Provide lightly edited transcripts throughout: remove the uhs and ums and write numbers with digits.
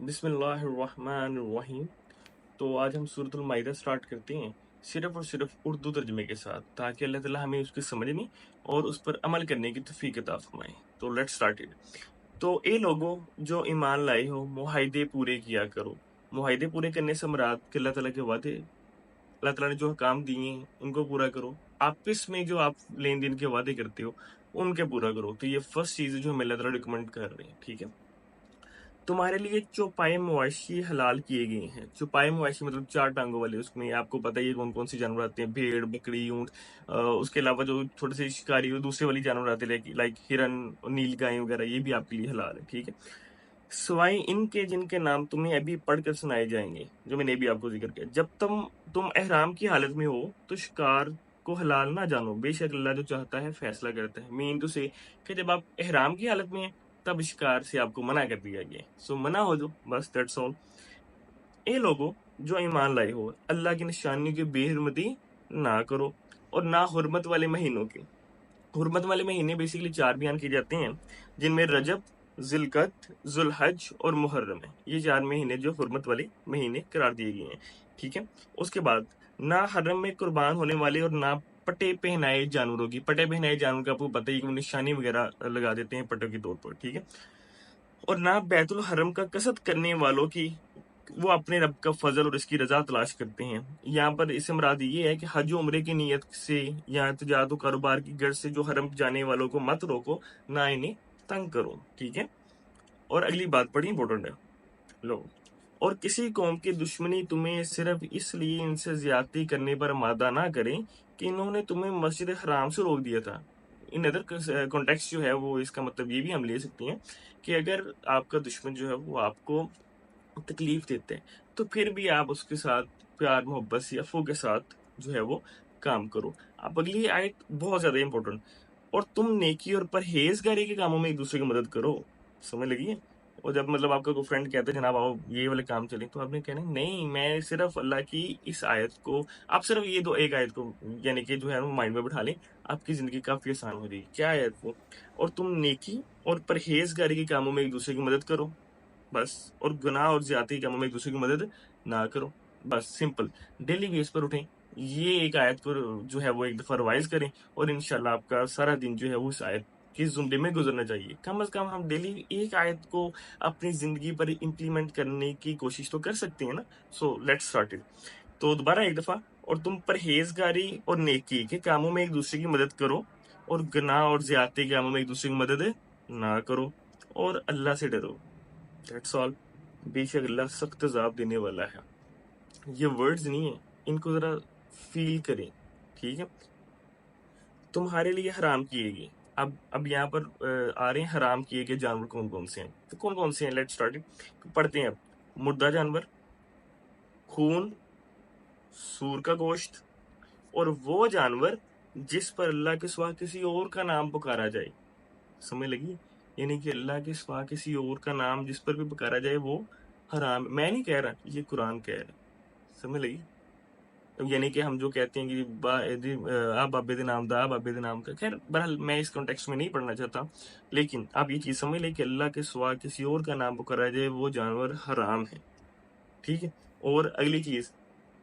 बिस्मिल्लाहिर्रहमानिर्रहीम। तो आज हम सूरतुल माइदा स्टार्ट करते हैं सिर्फ और सिर्फ उर्दू तर्जुमे के साथ, ताकि अल्लाह ताला हमें उसकी समझने और उस पर अमल करने की तौफीक अता फरमाए। तो लेट्स स्टार्ट इट। तो ए लोगों जो ईमान लाए हो, मुआहिदे पूरे किया करो। मुआहिदे पूरे करने से मुराद कि अल्लाह ताला के वादे, अल्लाह ताला ने जो काम दिए हैं उनको पूरा करो। आपस में जो आप लेन देन के वादे करते हो उनके पूरा करो। तो ये फर्स्ट चीज़ है जो हमें अल्लाह ताला रिकमेंड कर रहे हैं, ठीक है। तुम्हारे लिए चौपाए मवेशी हलाल किए गए हैं। चौपाए मवेशी मतलब चार टांगों वाले, उसमें आपको पता ही है कौन कौन से जानवर आते हैं, भेड़, बकरी, ऊंट। उसके अलावा जो थोड़े से शिकारी और दूसरे वाली जानवर आते हैं लाइक हिरन, नील गाय वगैरह, ये भी आपके लिए हलाल है, ठीक है। सिवाय इनके जिनके नाम तुम्हें अभी पढ़कर सुनाए जाएंगे, जो मैंने भी आपको जिक्र किया। जब तुम एहराम की हालत में हो तो शिकार को हलाल ना जानो, बेशक अल्लाह जो चाहता है फैसला करता है। मीन टू से कि जब आप एहराम की हालत में हैं तब शिकार से आपको मना कर दिया गया है, सो मना हो जाओ, बस दैट्स ऑल। ए लोगो जो ईमान लाए हो, अल्लाह की निशानियों की बेहुरमती ना करो और ना हुर्मत वाले महीनों की। हुर्मत वाले महीने बेसिकली चार बयान किए जाते हैं, जिनमें रजब, जिलकत, जुलहज और मुहर्रम है। ये चार महीने जो हुर्मत वाले महीने करार दिए गए हैं, ठीक है। उसके बाद ना हरम में कुर्बान होने वाले और ना पटे पहनाए जानवरों की। पटे पहनाए जानवर का आपको पता ही है कि वो निशानी वगैरह लगा देते हैं पटों के तौर पर, ठीक है। और ना बैतुल हरम का कसद करने वालों की, वो अपने रब का फजल और इसकी रजा तलाश करते हैं। यहाँ पर इससे मुराद ये है कि हज उम्रे की नीयत से या तजारत कारोबार की गर्ज से जो हरम जाने वालों को मत रोको, ना इन्हें तंग करो, ठीक है। और अगली बात बड़ी इंपॉर्टेंट है, लो। और किसी कौम की दुश्मनी तुम्हें सिर्फ इसलिए इनसे ज्यादती करने पर आमादा ना करें कि इन्होंने तुम्हें मस्जिद हराम से रोक दिया था। इन अदर कॉन्टेक्स्ट जो है वो इसका मतलब ये भी हम ले सकते हैं कि अगर आपका दुश्मन जो है वो आपको तकलीफ देते हैं तो फिर भी आप उसके साथ प्यार, मोहब्बत से, अफू के साथ जो है वो काम करो। अब अगली आयत बहुत ज्यादा इंपॉर्टेंट। और तुम नेकी और परहेजगारी के कामों में एक दूसरे की मदद करो, समझ लगी है। और जब मतलब आपका कोई फ्रेंड कहता है जनाब आओ ये वाले काम चलें, तो आपने कहना नहीं, मैं सिर्फ अल्लाह की इस आयत को, आप सिर्फ ये दो एक आयत को यानी कि जो है वो माइंड में बिठा लें, आपकी जिंदगी काफी आसान हो जाएगी। क्या आयत वो? और तुम नेकी और परहेजगारी के कामों में एक दूसरे की मदद करो, बस। और गुनाह और ज्यादती के कामों में एक दूसरे की मदद ना करो, बस, सिंपल। डेली बेस पर उठें, ये एक आयत पर जो है वो एक दफा रिवाइज करें और इंशाल्लाह आपका सारा दिन जो है वो इस आयत के जुमरे में गुजरना चाहिए। कम से कम हम डेली एक आयत को अपनी जिंदगी पर इम्प्लीमेंट करने की कोशिश तो कर सकते हैं ना। So let's start it. तो दोबारा एक दफा, और तुम परहेजगारी और नेकी के कामों में एक दूसरे की मदद करो और गुनाह और ज्यादती के कामों में एक दूसरे की मदद ना करो और अल्लाह से डरो, दैट्स ऑल। बेशक अल्लाह सख्त अजाब देने वाला है। ये वर्ड्स नहीं है, इनको जरा फील करें, ठीक है। तुम्हारे लिए हराम किए गए, अब यहाँ पर आ रहे हैं हराम किए गए जानवर कौन कौन से हैं। तो कौन कौन से हैं, लेट्स स्टार्ट इट। पढ़ते हैं अब। मुर्दा जानवर, खून, सूर का गोश्त, और वो जानवर जिस पर अल्लाह के सिवा किसी और का नाम पुकारा जाए, समझ लगी। यानी कि अल्लाह के सिवा किसी और का नाम जिस पर भी पुकारा जाए वो हराम। मैं नहीं कह रहा, ये कुरान कह रहा है, समझ लगी। यानी कि हम जो कहते हैं कि आ बाबे दे नाम दा, बाबे दे नाम का, खैर बहरहाल मैं इस कॉन्टेक्स्ट में नहीं पढ़ना चाहता, लेकिन आप ये चीज समझ लें कि अल्लाह के सिवा किसी और का नाम पुकारा जाए वो जानवर हराम है, ठीक है। और अगली चीज,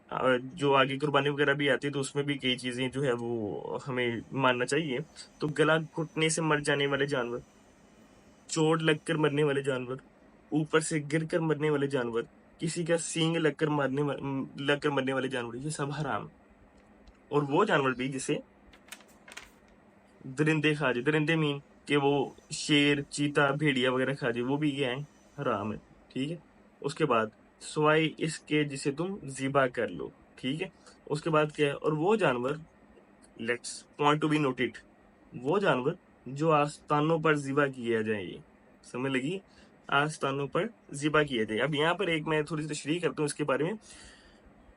जो आगे कुर्बानी वगैरह भी आती है तो उसमें भी कई चीजें जो है वो हमें मानना चाहिए। तो गला घुटने से मर जाने वाले जानवर, चोट लगकर मरने वाले जानवर, ऊपर से गिर कर मरने वाले जानवर, किसी का सींग लगकर मरने वाले जानवर, ये सब हराम। और वो जानवर भी जिसे दरिंदे खा जाए, दरिंदे मीन कि वो शेर, चीता, भेड़िया वगैरह खा जाए, वो भी क्या है, हराम है, ठीक है। उसके बाद सवाई इसके जिसे तुम जिबा कर लो, ठीक है। उसके बाद क्या है, और वो जानवर, let's point to be noted, वो जानवर जो आस्थानों पर जिबा किया जाए, समझ लगी, आस्थानों पर जिबा किया जाए। अब यहाँ पर एक मैं थोड़ी सी तशरीह करता हूँ इसके बारे में।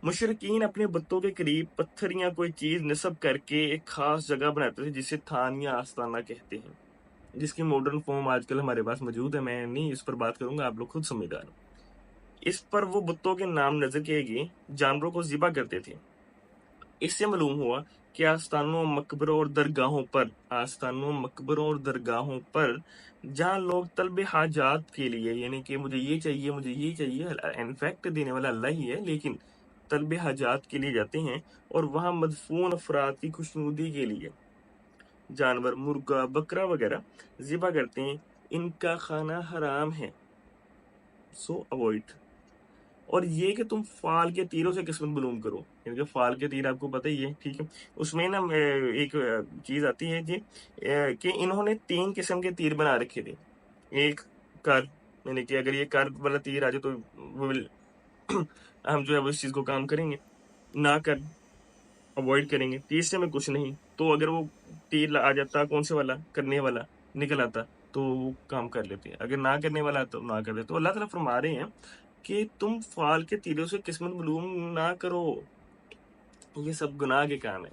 मुशरिकीन अपने बुतों के करीब पत्थर या कोई चीज नस्ब करके एक खास जगह बनाते थे जिसे थान या आस्ताना कहते हैं, जिसकी मॉडर्न फॉर्म आजकल हमारे पास मौजूद है। मैं नहीं इस पर बात करूंगा, आप लोग खुद समझदार हो। इस पर वो बुतों के नाम नजर किए गए जानवरों को जिबा करते थे। इससे मालूम हुआ कि आस्थानों, मकबरों और दरगाहों पर जहाँ लोग तलब हाजात के लिए, यानी कि मुझे ये चाहिए, इनफैक्ट देने वाला अल्लाह ही है, लेकिन तलब हाजात के लिए जाते हैं और वहाँ मदफून अफराद की खुशनुदी के लिए जानवर, मुर्गा, बकरा वगैरह ज़िबा करते हैं, इनका खाना हराम है, सो अवॉइड। और ये कि तुम फाल के तीरों से किस्मत मालूम करो, यानी कि फाल के तीर आपको पता ही है, ठीक है। उसमें ना एक चीज आती है कि इन्होंने 3 किस्म के तीर बना रखे थे। एक कर, यानी कि अगर ये कर वाला तीर आ जाए तो हम जो है वो इस चीज को काम करेंगे, ना कर अवॉइड करेंगे। तीसरे में कुछ नहीं, तो अगर वो तीर आ जाता कौन से वाला, करने वाला निकल आता, तो वो काम कर लेते हैं। अगर ना करने वाला तो ना कर लेते। तो अल्लाह ताला फरमा रहे हैं कि तुम फाल के तीरों से किस्मत मालूम ना करो, ये सब गुनाह के काम है।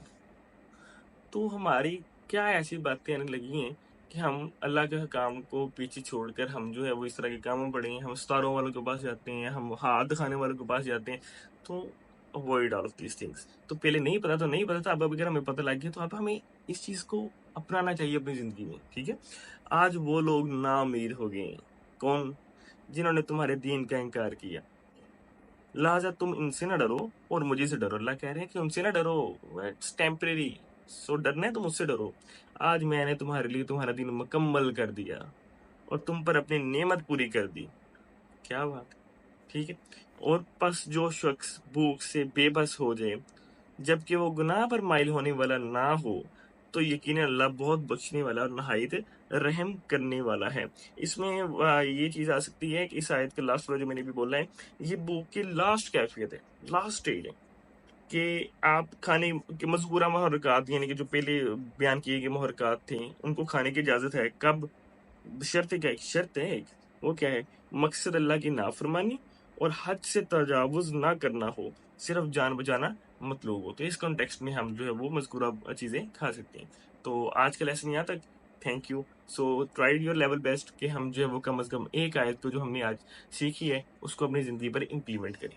तो हमारी क्या ऐसी बातें आने लगी हैं कि हम अल्लाह के काम को पीछे छोड़कर हम जो है वो इस तरह के कामों में पड़े हैं। हम सितारों वालों के पास जाते हैं, हम हाथ दिखाने वालों के पास जाते हैं। तो avoid all of these things. तो पहले नहीं पता था, अब अगर हमें पता लग गया तो अब हमें इस चीज को अपनाना चाहिए अपनी जिंदगी में, ठीक है। आज वो लोग नाउम्मीद हो गए, कौन? जिन्होंने तुम्हारे दीन का इनकार किया। लिहाजा तुम इनसे न डरो और मुझे से डरो। अल्लाह कह रहे हैं कि उनसे न डरो, इट्स टेम्परेरी, सो डरना है तो मुझसे डरो। आज मैंने तुम्हारे लिए तुम्हारा दिन मुकम्मल कर दिया और तुम पर अपनी नेमत पूरी कर दी। क्या बात, ठीक है। और बस जो शख्स भूख से बेबस हो जाए जबकि वो गुनाह पर माइल होने वाला ना हो, तो यकीनन अल्लाह बहुत बख्शने वाला और नहायत रहम करने वाला है। इसमें ये चीज आ सकती है कि इस आयत के लास्ट वाला जो मैंने भी बोला है, ये भूख की लास्ट कैफियत है, लास्ट स्टेज है कि आप खाने के मज़कूरा मुहर्रकात, यानी कि जो पहले बयान किए गए मुहर्रकात थे, उनको खाने की इजाजत है। कब? शर्त क्या है? शर्त है एक, वो क्या है? मकसद अल्लाह की नाफरमानी और हद से तजावुज ना करना हो, सिर्फ जान बचाना मतलूब हो। तो इस कॉन्टेक्स्ट में हम जो है वो मज़कूरा चीज़ें खा सकते हैं। तो आज का लेसन यहाँ तक। Thank you. So try your level best कि हम जो है वो कम अज़ कम एक आयत को जो हमने आज सीखी है उसको अपनी ज़िंदगी पर इम्प्लीमेंट करें।